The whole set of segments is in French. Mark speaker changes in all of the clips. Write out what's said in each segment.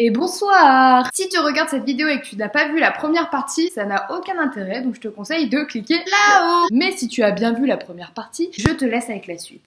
Speaker 1: Et bonsoir! Si tu regardes cette vidéo et que tu n'as pas vu la première partie, ça n'a aucun intérêt, donc je te conseille de cliquer là-haut! Mais si tu as bien vu la première partie, je te laisse avec la suite.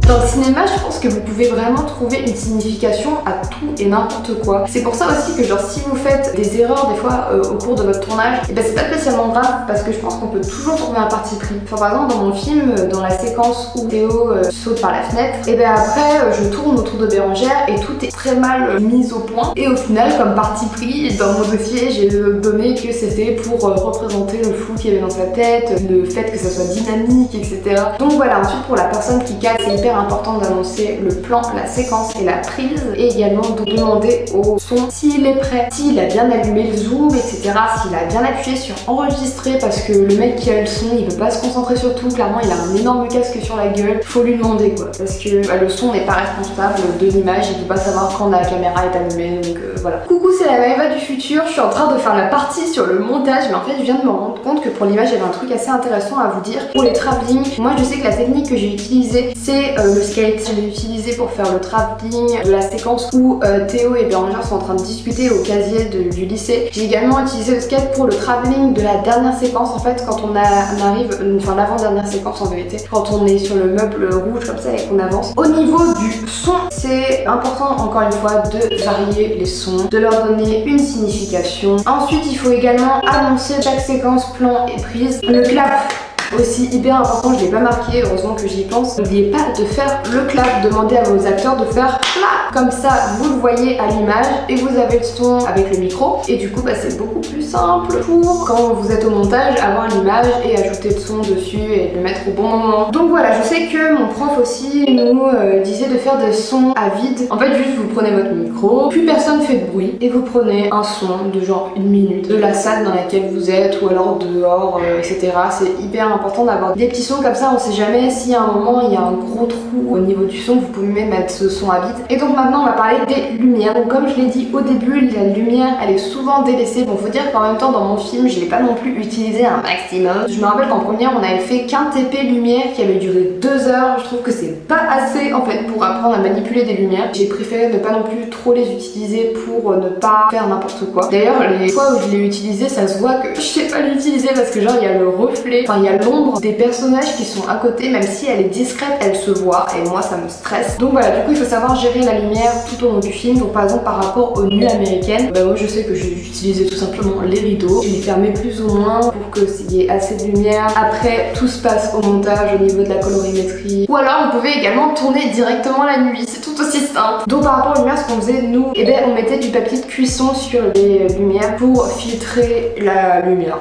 Speaker 2: Dans le cinéma, je pense que vous pouvez vraiment trouver une signification à tout et n'importe quoi. C'est pour ça aussi que genre si vous faites des erreurs des fois au cours de votre tournage, et ben c'est pas spécialement grave parce que je pense qu'on peut toujours trouver un parti pris. Enfin, par exemple dans mon film, dans la séquence où Théo saute par la fenêtre, et ben après je tourne autour de Bérangère et tout est très mal mis au point. Et au final, comme parti pris, dans mon dossier, j'ai donné que c'était pour représenter le flou qu'il y avait dans sa tête, le fait que ça soit dynamique, etc. Donc voilà, ensuite pour la personne qui cadre, c'est hyper important d'annoncer le plan, la séquence et la prise, et également de demander au son s'il est prêt, s'il a bien allumé le zoom, etc., s'il a bien appuyé sur enregistrer, parce que le mec qui a le son il peut pas se concentrer sur tout, clairement il a un énorme casque sur la gueule, faut lui demander quoi, parce que le son n'est pas responsable de l'image, il peut pas savoir quand la caméra est allumée, donc voilà. Coucou, c'est la Maëva du futur, je suis en train de faire la partie sur le montage, mais en fait je viens de me rendre compte que pour l'image j'avais un truc assez intéressant à vous dire. Pour les travelling, moi je sais que la technique que j'ai utilisée c'est le skate. Je l'ai utilisé pour faire le travelling de la séquence où Théo et Bérangère sont en train de discuter au casier du lycée. J'ai également utilisé le skate pour le travelling de la dernière séquence, en fait quand on arrive, enfin l'avant-dernière séquence en vérité, quand on est sur le meuble rouge comme ça et qu'on avance. Au niveau du son, c'est important encore une fois de varier les sons, de leur donner une signification. Ensuite il faut également annoncer chaque séquence, plan et prise. Le clap aussi hyper important, je l'ai pas marqué, heureusement que j'y pense. N'oubliez pas de faire le clap, demandez à vos acteurs de faire clap. Comme ça vous le voyez à l'image et vous avez le son avec le micro, et du coup bah, c'est beaucoup plus simple pour quand vous êtes au montage avoir l'image et ajouter le son dessus et le mettre au bon moment. Donc voilà, je sais que mon prof aussi nous disait de faire des sons à vide. En fait juste vous prenez votre micro, plus personne fait de bruit, et vous prenez un son de genre 1 minute de la salle dans laquelle vous êtes ou alors dehors, etc. C'est hyper important d'avoir des petits sons comme ça, on sait jamais si à un moment il y a un gros trou au niveau du son, vous pouvez même mettre ce son à vide. Et donc maintenant on va parler des lumières. Donc comme je l'ai dit au début, la lumière elle est souvent délaissée. Bon, faut dire qu'en même temps dans mon film je l'ai pas non plus utilisé un maximum. Je me rappelle qu'en première on avait fait qu'un TP lumière qui avait duré 2 heures. Je trouve que c'est pas assez en fait pour apprendre à manipuler des lumières. J'ai préféré ne pas non plus trop les utiliser pour ne pas faire n'importe quoi. D'ailleurs les fois où je l'ai utilisé, ça se voit que je sais pas l'utiliser parce que genre il y a le reflet, enfin il y a l'ombre des personnages qui sont à côté, même si elle est discrète, elle se voit, et moi ça me stresse. Donc voilà, du coup il faut savoir gérer la lumière tout au long du film. Donc par exemple par rapport aux nuits américaines, bah moi je sais que j'ai utilisé tout simplement les rideaux, je les fermais plus ou moins pour qu'il y ait assez de lumière. Après tout se passe au montage au niveau de la colorimétrie, ou alors vous pouvez également tourner directement la nuit, c'est tout aussi simple. Donc par rapport aux lumières, ce qu'on faisait nous, et ben on mettait du papier de cuisson sur les lumières pour filtrer la lumière.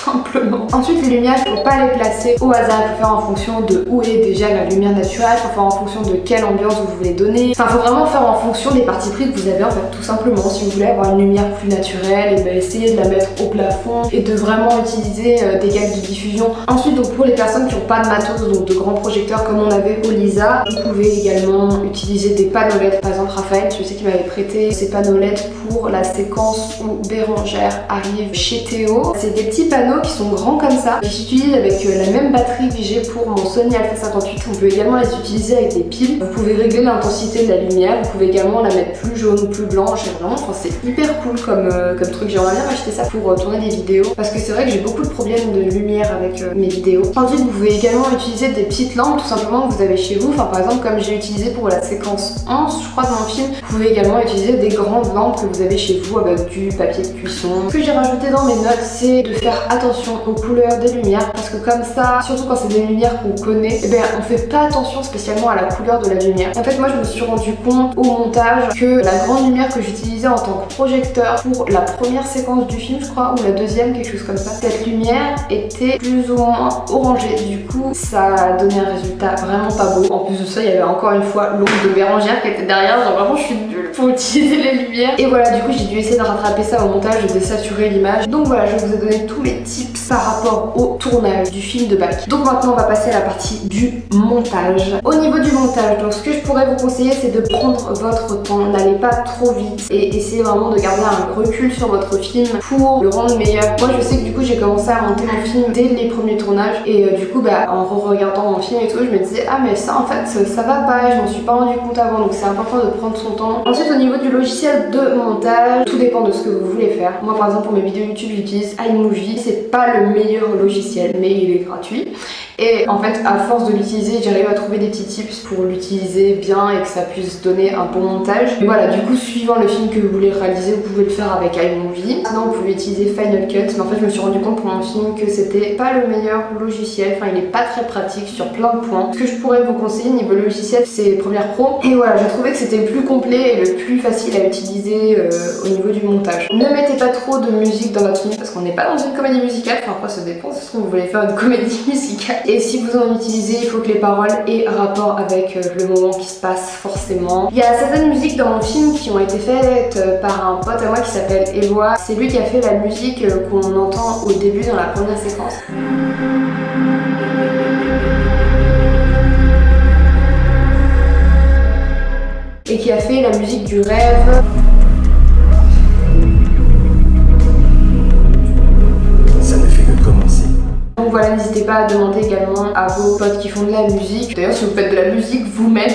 Speaker 2: Simplement. Ensuite les lumières, il faut pas les placer au hasard, il faut faire en fonction de où est déjà la lumière naturelle, il faut faire en fonction de quelle ambiance vous voulez donner. Enfin, il faut vraiment faire en fonction des parties prises que vous avez en fait, tout simplement. Si vous voulez avoir une lumière plus naturelle, et ben essayez de la mettre au plafond et de vraiment utiliser des gags de diffusion. Ensuite donc pour les personnes qui n'ont pas de matos, donc de grands projecteurs comme on avait au Lisa, vous pouvez également utiliser des panolettes. Par exemple Raphaël, je sais qu'il m'avait prêté ces panolettes pour la séquence où Bérangère arrive chez Théo. C'est des petits panneaux qui sont grands comme ça. J'utilise avec la même batterie que j'ai pour mon Sony Alpha 58. On peut également les utiliser avec des piles. Vous pouvez régler l'intensité de la lumière. Vous pouvez également la mettre plus jaune ou plus blanche. Et vraiment, c'est hyper cool comme truc. J'aimerais bien m'acheter ça pour tourner des vidéos, parce que c'est vrai que j'ai beaucoup de problèmes de lumière avec mes vidéos. Ensuite, vous pouvez également utiliser des petites lampes tout simplement que vous avez chez vous. Enfin, par exemple, comme j'ai utilisé pour la séquence 11, je crois, dans mon film, vous pouvez également utiliser des grandes lampes que vous avez chez vous avec du papier de cuisson. Ce que j'ai rajouté dans mes notes, c'est de faire attention aux couleurs des lumières, parce que comme ça, surtout quand c'est des lumières qu'on connaît, et bien on fait pas attention spécialement à la couleur de la lumière. En fait moi je me suis rendu compte au montage que la grande lumière que j'utilisais en tant que projecteur pour la première séquence du film, je crois, ou la deuxième, quelque chose comme ça, cette lumière était plus ou moins orangée. Du coup ça a donné un résultat vraiment pas beau. En plus de ça, il y avait encore une fois l'ombre de Bérangère qui était derrière, donc vraiment je suis nulle pour utiliser les lumières. Et voilà, du coup j'ai dû essayer de rattraper ça au montage, de désaturer l'image. Donc voilà, je vous ai donné tous les tips par rapport au tournage du film de bac. Donc maintenant on va passer à la partie du montage. Au niveau du montage, donc ce que je pourrais vous conseiller c'est de prendre votre temps, n'allez pas trop vite et essayez vraiment de garder un recul sur votre film pour le rendre meilleur. Moi je sais que du coup j'ai commencé à monter mon film dès les premiers tournages et du coup en re-regardant mon film et tout je me disais ah mais ça en fait ça va pas, je m'en suis pas rendu compte avant, donc c'est important de prendre son temps. Ensuite au niveau du logiciel de montage, tout dépend de ce que vous voulez faire. Moi par exemple pour mes vidéos YouTube j'utilise iMovie, c'est pas le meilleur logiciel mais il est gratuit. Et en fait à force de l'utiliser j'arrive à trouver des petits tips pour l'utiliser bien et que ça puisse donner un bon montage. Et voilà, du coup suivant le film que vous voulez réaliser vous pouvez le faire avec iMovie. Sinon vous pouvez utiliser Final Cut, mais en fait je me suis rendu compte pour mon film que c'était pas le meilleur logiciel, enfin il est pas très pratique sur plein de points. Ce que je pourrais vous conseiller niveau logiciel c'est Premiere Pro. Et voilà, j'ai trouvé que c'était le plus complet et le plus facile à utiliser au niveau du montage. Ne mettez pas trop de musique dans votre film parce qu'on n'est pas dans une comédie musicale, enfin après ça dépend, c'est ce que vous voulez faire une comédie musicale. Et si vous en utilisez, il faut que les paroles aient rapport avec le moment qui se passe forcément. Il y a certaines musiques dans mon film qui ont été faites par un pote à moi qui s'appelle Eloi. C'est lui qui a fait la musique qu'on entend au début dans la première séquence. Et qui a fait la musique du rêve.
Speaker 3: Ça ne fait que commencer.
Speaker 2: Donc voilà, n'hésitez pas à demander également à vos potes qui font de la musique. D'ailleurs, si vous faites de la musique vous-même,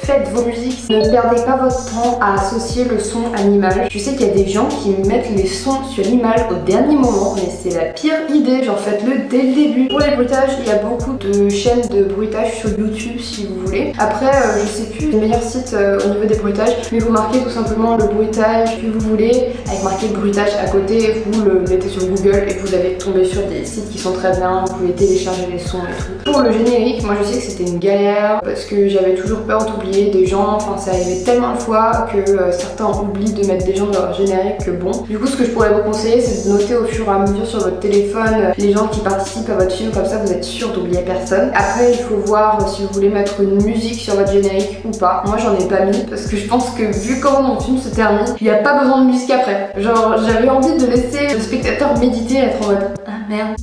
Speaker 2: faites vos musiques. Ne perdez pas votre temps à associer le son à l'image. Je sais qu'il y a des gens qui mettent les sons sur l'image au dernier moment, mais c'est la pire idée. Genre faites-le dès le début. Pour les bruitages, il y a beaucoup de chaînes de bruitage sur YouTube si vous voulez. Après, je sais plus le meilleur site au niveau des bruitages, mais vous marquez tout simplement le bruitage que vous voulez avec marqué bruitage à côté. Vous le mettez sur Google et vous allez tomber sur des sites qui sont très bien. Vous pouvez télécharger les sons et tout. Pour le générique, moi je sais que c'était une galère parce que j'avais toujours peur d'oublier des gens. Enfin, ça arrivait tellement de fois que certains oublient de mettre des gens dans leur générique que bon. Du coup, ce que je pourrais vous conseiller, c'est de noter au fur et à mesure sur votre téléphone les gens qui participent à votre film, comme ça vous êtes sûr d'oublier personne. Après, il faut voir si vous voulez mettre une musique sur votre générique ou pas. Moi, j'en ai pas mis parce que je pense que vu comment mon film se termine, il n'y a pas besoin de musique après. Genre, j'avais envie de laisser le spectateur méditer et être en mode ah merde.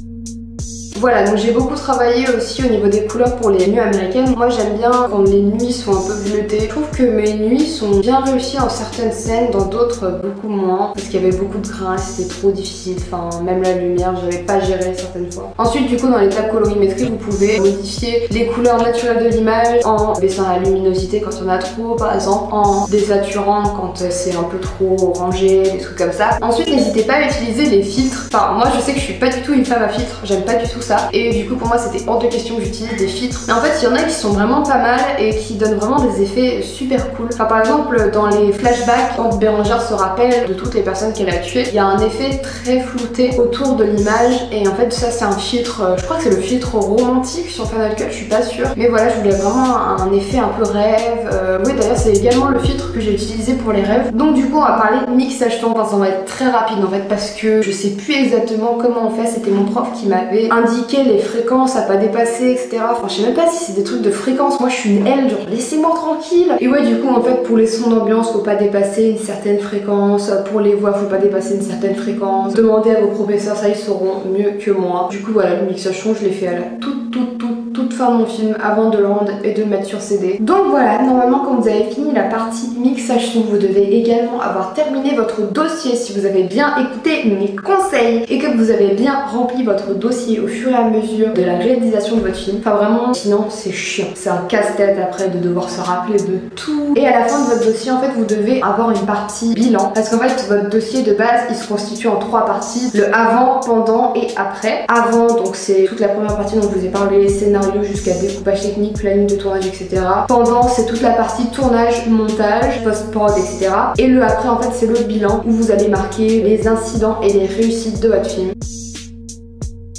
Speaker 2: Voilà, donc j'ai beaucoup travaillé aussi au niveau des couleurs pour les nuits américaines. Moi j'aime bien quand les nuits sont un peu bleutées. Je trouve que mes nuits sont bien réussies en certaines scènes, dans d'autres beaucoup moins. Parce qu'il y avait beaucoup de grains, c'était trop difficile. Enfin, même la lumière, j'avais pas géré certaines fois. Ensuite, du coup, dans les tables colorimétriques, vous pouvez modifier les couleurs naturelles de l'image en baissant la luminosité quand on a trop, par exemple, en désaturant quand c'est un peu trop orangé, des trucs comme ça. Ensuite, n'hésitez pas à utiliser les filtres. Enfin, moi je sais que je suis pas du tout une femme à filtres, j'aime pas du tout ça. Et du coup pour moi c'était hors de question que j'utilise des filtres. Mais en fait il y en a qui sont vraiment pas mal et qui donnent vraiment des effets super cool. Enfin par exemple dans les flashbacks, quand Bérangère se rappelle de toutes les personnes qu'elle a tuées, il y a un effet très flouté autour de l'image. Et en fait ça c'est un filtre, je crois que c'est le filtre romantique sur Final Cut, je suis pas sûre. Mais voilà, je voulais vraiment un effet un peu rêve. Oui d'ailleurs c'est également le filtre que j'ai utilisé pour les rêves. Donc du coup on va parler de mixage temps, ça va être très rapide en fait parce que je sais plus exactement comment on fait. C'était mon prof qui m'avait indiqué les fréquences à pas dépasser, etc. Enfin je sais même pas si c'est des trucs de fréquence. Moi je suis une L, genre laissez-moi tranquille. Et ouais du coup en fait pour les sons d'ambiance faut pas dépasser une certaine fréquence. Pour les voix faut pas dépasser une certaine fréquence. Demandez à vos professeurs, ça ils sauront mieux que moi. Du coup voilà, le mixage son je l'ai fait à la toute fin de mon film avant de le rendre et de le mettre sur CD. Donc voilà, normalement quand vous avez fini la partie mixage son, vous devez également avoir terminé votre dossier si vous avez bien écouté mes conseils et que vous avez bien rempli votre dossier au fur et à mesure de la réalisation de votre film. Enfin vraiment, sinon c'est chiant. C'est un casse-tête après de devoir se rappeler de tout. Et à la fin de votre dossier, en fait, vous devez avoir une partie bilan. Parce qu'en fait, votre dossier de base, il se constitue en 3 parties. Le avant, pendant et après. Avant, donc c'est toute la première partie dont je vous ai parlé, scénario jusqu'à découpage technique, planning de tournage, etc. Pendant, c'est toute la partie tournage, montage, post-prod, etc. Et le après, en fait, c'est le bilan où vous allez marquer les incidents et les réussites de votre film.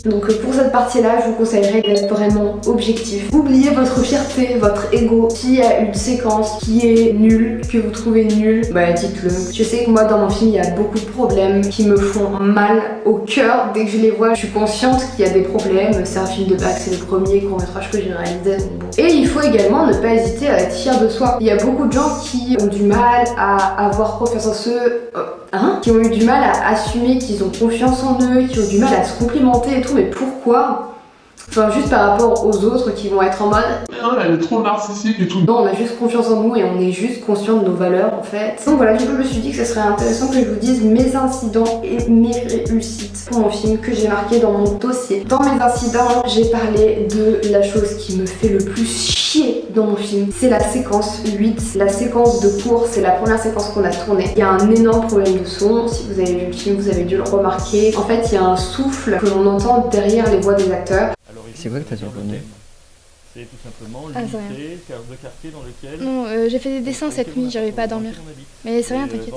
Speaker 2: Donc pour cette partie-là, je vous conseillerais d'être vraiment objectif. Oubliez votre fierté, votre ego. S'il y a une séquence qui est nulle, que vous trouvez nulle, bah dites-le. Je sais que moi dans mon film, il y a beaucoup de problèmes qui me font mal au cœur. Dès que je les vois, je suis consciente qu'il y a des problèmes. C'est un film de bac, c'est le premier court-métrage que j'ai réalisé. Bon. Et il faut également ne pas hésiter à être fier de soi. Il y a beaucoup de gens qui ont du mal à avoir confiance en eux. qui ont eu du mal à assumer qu'ils ont confiance en eux, qui ont du mal à se complimenter et tout, mais pourquoi? Enfin, juste par rapport aux autres qui vont être en mode
Speaker 4: non, elle est trop narcissique et tout.
Speaker 2: Non, on a juste confiance en nous et on est juste conscient de nos valeurs en fait. Donc voilà, du coup, je me suis dit que ce serait intéressant que je vous dise mes incidents et mes réussites pour mon film que j'ai marqué dans mon dossier. Dans mes incidents, j'ai parlé de la chose qui me fait le plus chier dans mon film. C'est la séquence 8, la séquence de cours, c'est la première séquence qu'on a tournée. Il y a un énorme problème de son. Si vous avez vu le film, vous avez dû le remarquer. En fait, il y a un souffle que l'on entend derrière les voix des acteurs.
Speaker 5: C'est quoi que t'as sur le bonnet?
Speaker 4: C'est tout simplement
Speaker 1: c'est
Speaker 4: l'unité de quartier dans lequel...
Speaker 1: Non, j'ai fait des dessins cette nuit, j'arrivais pas à dormir. Mais c'est rien, t'inquiète.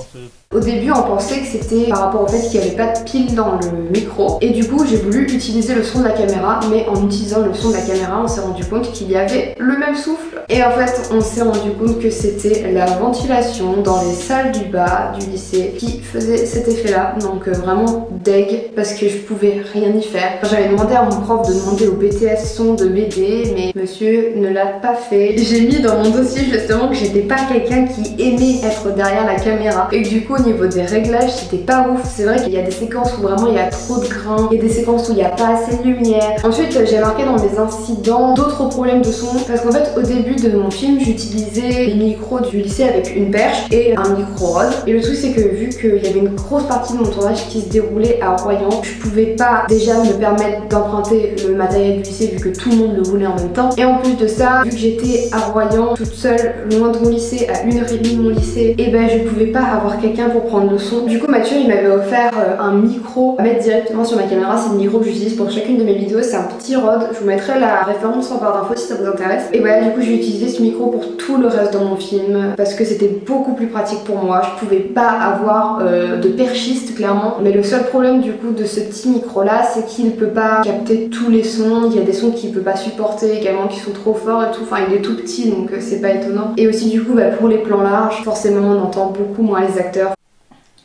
Speaker 2: Au début, on pensait que c'était par rapport au fait qu'il n'y avait pas de pile dans le micro. Et du coup, j'ai voulu utiliser le son de la caméra. Mais en utilisant le son de la caméra, on s'est rendu compte qu'il y avait le même souffle. Et en fait, on s'est rendu compte que c'était la ventilation dans les salles du bas du lycée qui faisait cet effet-là. Donc vraiment deg, parce que je pouvais rien y faire. J'avais demandé à mon prof de demander au BTS son de m'aider, mais monsieur ne l'a pas fait. J'ai mis dans mon dossier justement que j'étais pas quelqu'un qui aimait être derrière la caméra. Et que du coup, au niveau des réglages, c'était pas ouf. C'est vrai qu'il y a des séquences où vraiment il y a trop de grains, il y a des séquences où il n'y a pas assez de lumière. Ensuite, j'ai marqué dans mes incidents d'autres problèmes de son, parce qu'en fait, au début de mon film, j'utilisais les micros du lycée avec une perche et un micro rod. Et le truc, c'est que vu qu'il y avait une grosse partie de mon tournage qui se déroulait à Royan, je pouvais pas déjà me permettre d'emprunter le matériel du lycée vu que tout le monde le voulait en même temps. Et en plus de ça, vu que j'étais à Royan, toute seule, loin de mon lycée, à 1h30 de mon lycée, et ben je pouvais pas avoir quelqu'un pour prendre le son. Du coup, Mathieu, il m'avait offert un micro à mettre directement sur ma caméra. C'est le micro que j'utilise pour chacune de mes vidéos. C'est un petit rod. Je vous mettrai la référence en barre d'infos si ça vous intéresse. Et voilà, du coup, j'ai utilisé ce micro pour tout le reste de mon film parce que c'était beaucoup plus pratique pour moi. Je pouvais pas avoir de perchiste, clairement. Mais le seul problème, du coup, de ce petit micro-là, c'est qu'il peut pas capter tous les sons. Il y a des sons qu'il peut pas supporter également, qui sont trop forts et tout. Enfin, il est tout petit, donc c'est pas étonnant. Et aussi, du coup, bah, pour les plans larges, forcément, on entend beaucoup moins les acteurs.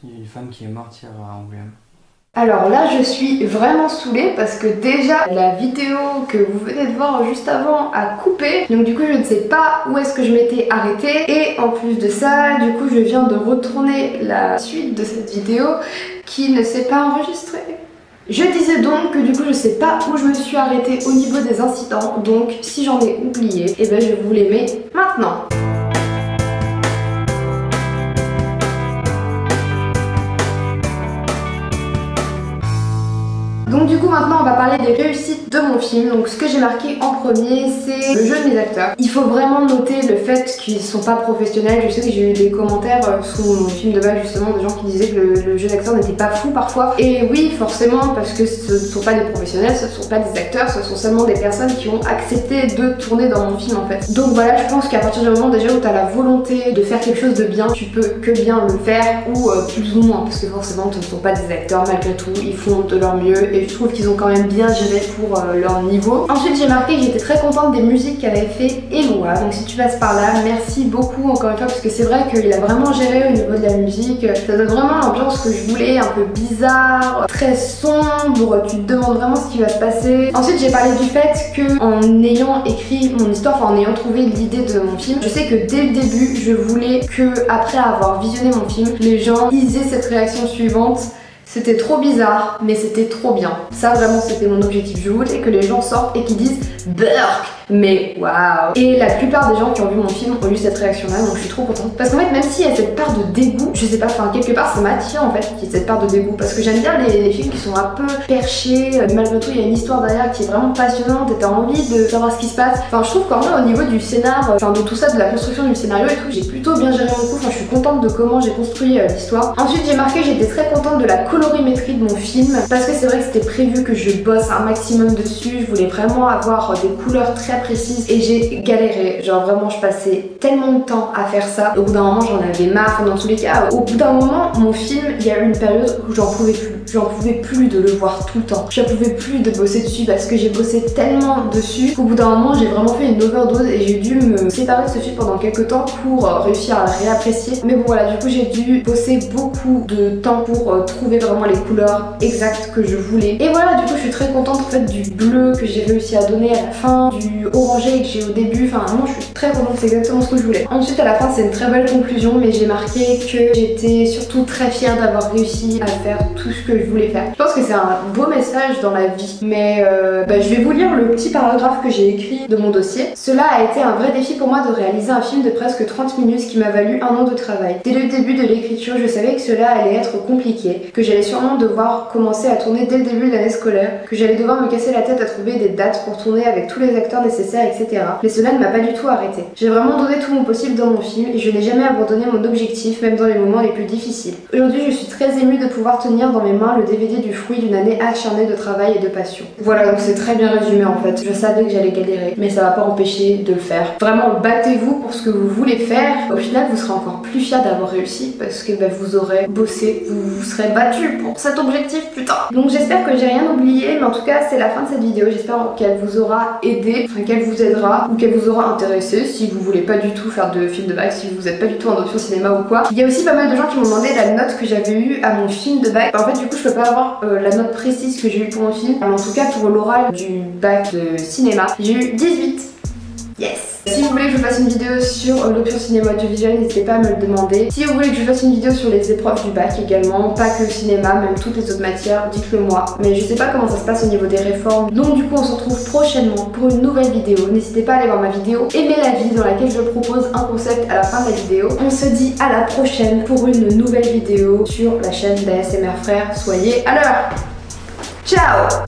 Speaker 5: Il y a une femme qui est morte hier à Angoulême.
Speaker 2: Alors là, je suis vraiment saoulée parce que déjà la vidéo que vous venez de voir juste avant a coupé. Donc du coup, je ne sais pas où est-ce que je m'étais arrêtée. Et en plus de ça, du coup, je viens de retourner la suite de cette vidéo qui ne s'est pas enregistrée. Je disais donc que du coup je sais pas où je me suis arrêtée au niveau des incidents, donc si j'en ai oublié, et ben je vous les mets maintenant. Donc du coup maintenant on va parler des réussites de mon film. Donc ce que j'ai marqué en premier, c'est le jeu de mes acteurs. Il faut vraiment noter le fait qu'ils sont pas professionnels. Je sais que j'ai eu des commentaires sous mon film de base justement de gens qui disaient que le jeu d'acteur n'était pas fou parfois. Et oui, forcément, parce que ce ne sont pas des professionnels, ce ne sont pas des acteurs, ce sont seulement des personnes qui ont accepté de tourner dans mon film en fait. Donc voilà, je pense qu'à partir du moment déjà où tu as la volonté de faire quelque chose de bien, tu peux que bien le faire ou plus ou moins, parce que forcément ce ne sont pas des acteurs malgré tout, ils font de leur mieux et je trouve qu'ils ont quand même bien géré pour leur niveau. Ensuite j'ai marqué que j'étais très contente des musiques qu'avait fait Eloi, donc si tu passes par là, merci beaucoup encore une fois, parce que c'est vrai qu'il a vraiment géré au niveau de la musique, ça donne vraiment l'ambiance que je voulais, un peu bizarre, très sombre, tu te demandes vraiment ce qui va se passer. Ensuite j'ai parlé du fait que en ayant écrit mon histoire, enfin en ayant trouvé l'idée de mon film, je sais que dès le début je voulais que après avoir visionné mon film, les gens ils aient cette réaction suivante: c'était trop bizarre, mais c'était trop bien. Ça vraiment c'était mon objectif. Je voulais que les gens sortent et qu'ils disent Burk, mais waouh. Et la plupart des gens qui ont vu mon film ont eu cette réaction là, donc je suis trop contente. Parce qu'en fait même s'il y a cette part de dégoût, je sais pas, enfin quelque part ça m'attire en fait qu'il y ait cette part de dégoût. Parce que j'aime bien les films qui sont un peu perchés, malgré tout il y a une histoire derrière qui est vraiment passionnante et t'as envie de savoir ce qui se passe. Enfin je trouve qu'en vrai au niveau du scénar, enfin de tout ça, de la construction du scénario et tout, j'ai plutôt bien géré mon coup. Enfin je suis contente de comment j'ai construit l'histoire. Ensuite j'ai marqué, j'étais très contente de la colorimétrie de mon film, parce que c'est vrai que c'était prévu que je bosse un maximum dessus. Je voulais vraiment avoir des couleurs très précises et j'ai galéré. Genre vraiment je passais tellement de temps à faire ça. Au bout d'un moment j'en avais marre. Dans tous les cas, au bout d'un moment mon film, il y a eu une période où j'en pouvais plus. j'en pouvais plus de le voir tout le temps. J'en pouvais plus de bosser dessus parce que j'ai bossé tellement dessus qu'au bout d'un moment j'ai vraiment fait une overdose et j'ai dû me séparer de ce film pendant quelques temps pour réussir à le réapprécier. Mais bon voilà, du coup j'ai dû bosser beaucoup de temps pour trouver vraiment les couleurs exactes que je voulais. Et voilà, du coup je suis très contente en fait du bleu que j'ai réussi à donner à la fin, du orangé que j'ai au début, enfin vraiment je suis très contente, c'est exactement ce que je voulais. Ensuite à la fin c'est une très belle conclusion, mais j'ai marqué que j'étais surtout très fière d'avoir réussi à faire tout ce que je voulais faire. Je pense que c'est un beau message dans la vie, mais je vais vous lire le petit paragraphe que j'ai écrit de mon dossier. Cela a été un vrai défi pour moi de réaliser un film de presque 30 minutes qui m'a valu 1 an de travail. Dès le début de l'écriture, je savais que cela allait être compliqué, que j'allais sûrement devoir commencer à tourner dès le début de l'année scolaire, que j'allais devoir me casser la tête à trouver des dates pour tourner avec tous les acteurs nécessaires, etc. Mais cela ne m'a pas du tout arrêté. J'ai vraiment donné tout mon possible dans mon film et je n'ai jamais abandonné mon objectif, même dans les moments les plus difficiles. Aujourd'hui, je suis très émue de pouvoir tenir dans mes mains le DVD du fruit d'une année acharnée de travail et de passion. Voilà, donc c'est très bien résumé en fait. Je savais que j'allais galérer, mais ça va pas empêcher de le faire. Vraiment, battez-vous pour ce que vous voulez faire. Au final, vous serez encore plus fiers d'avoir réussi parce que vous aurez bossé, vous vous serez battu pour cet objectif, putain. Donc j'espère que j'ai rien oublié, mais en tout cas, c'est la fin de cette vidéo. J'espère qu'elle vous aura aidé, enfin qu'elle vous aidera ou qu'elle vous aura intéressé si vous voulez pas du tout faire de film de bac, si vous êtes pas du tout en option cinéma ou quoi. Il y a aussi pas mal de gens qui m'ont demandé la note que j'avais eue à mon film de bac. En fait, du coup, je peux pas avoir la note précise que j'ai eue pour mon film. En tout cas, pour l'oral du bac de cinéma, j'ai eu 18. Yes! Si vous voulez que je fasse une vidéo sur l'option cinéma audiovisuel, n'hésitez pas à me le demander. Si vous voulez que je fasse une vidéo sur les épreuves du bac également, pas que le cinéma, même toutes les autres matières, dites-le moi. Mais je sais pas comment ça se passe au niveau des réformes. Donc du coup, on se retrouve prochainement pour une nouvelle vidéo. N'hésitez pas à aller voir ma vidéo Aimer la vie, dans laquelle je propose un concept à la fin de la vidéo. On se dit à la prochaine pour une nouvelle vidéo sur la chaîne d'ASMR Frères. Soyez à l'heure. Ciao!